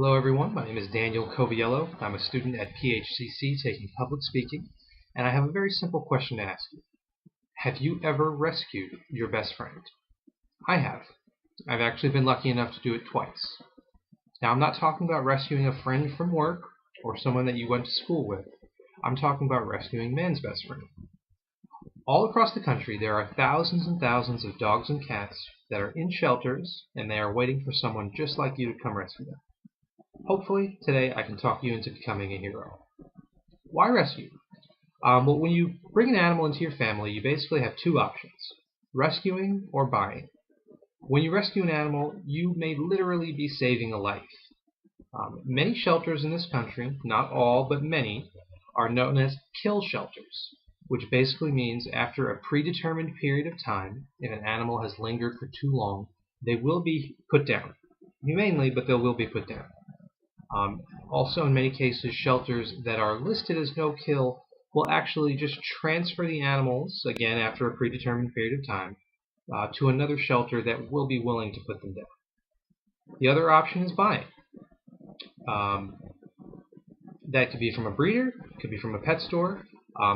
Hello everyone, my name is Daniel Coviello. I'm a student at PHCC taking public speaking, and I have a very simple question to ask you. Have you ever rescued your best friend? I have. I've actually been lucky enough to do it twice. Now I'm not talking about rescuing a friend from work or someone that you went to school with. I'm talking about rescuing man's best friend. All across the country there are thousands and thousands of dogs and cats that are in shelters and they are waiting for someone just like you to come rescue them. Hopefully, today I can talk you into becoming a hero. Why rescue? Well, when you bring an animal into your family, you basically have two options, rescuing or buying. When you rescue an animal, you may literally be saving a life. Many shelters in this country, not all, but many, are known as kill shelters, which basically means after a predetermined period of time, if an animal has lingered for too long, they will be put down. Humanely, but they will be put down. Also, in many cases, shelters that are listed as no-kill will actually just transfer the animals, again after a predetermined period of time, to another shelter that will be willing to put them down. The other option is buying. That could be from a breeder, could be from a pet store.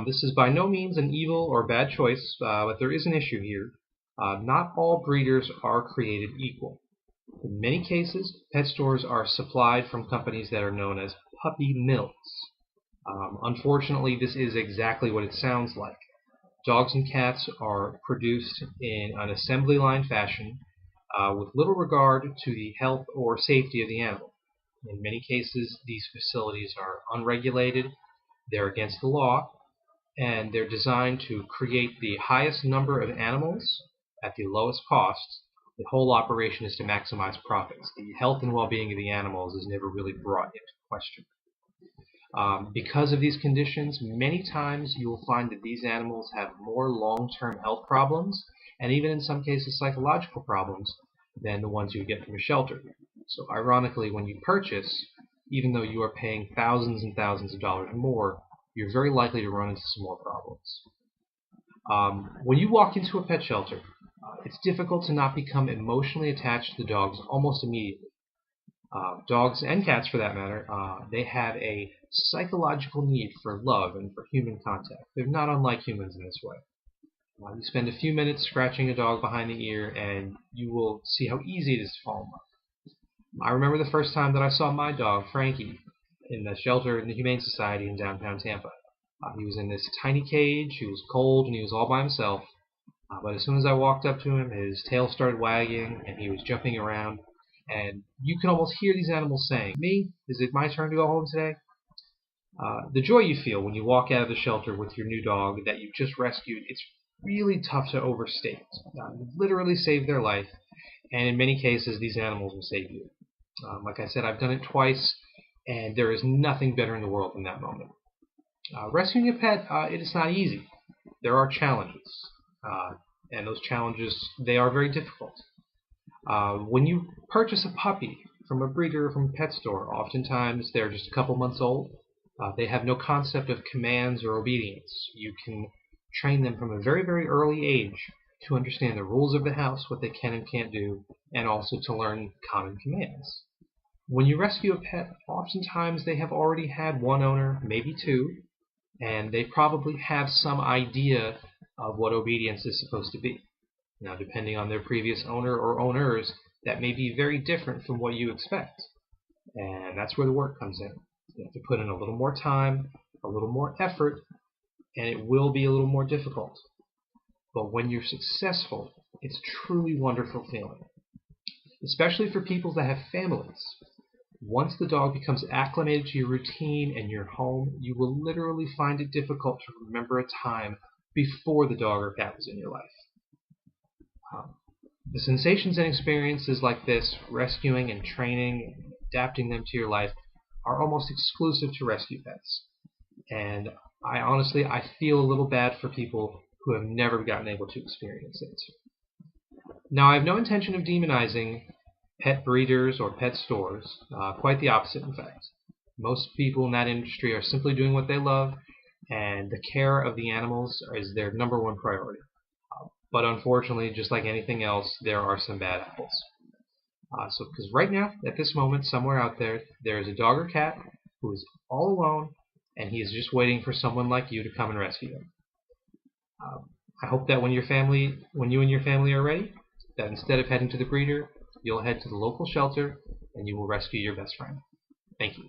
This is by no means an evil or bad choice, but there is an issue here. Not all breeders are created equal. In many cases, pet stores are supplied from companies that are known as puppy mills. Unfortunately, this is exactly what it sounds like. Dogs and cats are produced in an assembly line fashion with little regard to the health or safety of the animal. In many cases, these facilities are unregulated, they're against the law, and they're designed to create the highest number of animals at the lowest cost. The whole operation is to maximize profits. The health and well-being of the animals is never really brought into question. Because of these conditions, many times you will find that these animals have more long-term health problems, and even in some cases psychological problems, than the ones you get from a shelter. So ironically, when you purchase, even though you are paying thousands and thousands of dollars more, you're very likely to run into some more problems. When you walk into a pet shelter, it's difficult to not become emotionally attached to the dogs almost immediately. Dogs and cats, for that matter, they have a psychological need for love and for human contact. They're not unlike humans in this way. You spend a few minutes scratching a dog behind the ear, and you will see how easy it is to fall in love. I remember the first time that I saw my dog, Frankie, in the shelter in the Humane Society in downtown Tampa. He was in this tiny cage, he was cold, and he was all by himself. But as soon as I walked up to him, his tail started wagging, and he was jumping around. And you can almost hear these animals saying, "Me? Is it my turn to go home today?" The joy you feel when you walk out of the shelter with your new dog that you've just rescued, it's really tough to overstate. You literally saved their life, and in many cases, these animals will save you. Like I said, I've done it twice, and there is nothing better in the world than that moment. Rescuing a pet, it is not easy. There are challenges, and those challenges, they are very difficult. When you purchase a puppy from a breeder or from a pet store, oftentimes they're just a couple months old. They have no concept of commands or obedience. You can train them from a very, very early age to understand the rules of the house, what they can and can't do, and also to learn common commands. When you rescue a pet, oftentimes they have already had one owner, maybe two, and they probably have some idea of what obedience is supposed to be. Now, depending on their previous owner or owners, that may be very different from what you expect. And that's where the work comes in. You have to put in a little more time, a little more effort, and it will be a little more difficult. But when you're successful, it's a truly wonderful feeling. Especially for people that have families. Once the dog becomes acclimated to your routine and your home, you will literally find it difficult to remember a time before the dog or cat was in your life. The sensations and experiences like this, rescuing and training and adapting them to your life, are almost exclusive to rescue pets. And I feel a little bad for people who have never gotten able to experience it. Now, I have no intention of demonizing pet breeders or pet stores, quite the opposite, in fact. Most people in that industry are simply doing what they love, and the care of the animals is their number one priority. But unfortunately, just like anything else, there are some bad apples. Because right now, at this moment, somewhere out there, there is a dog or cat who is all alone, and he is just waiting for someone like you to come and rescue him. I hope that when you and your family are ready, that instead of heading to the breeder, you'll head to the local shelter and you will rescue your best friend. Thank you.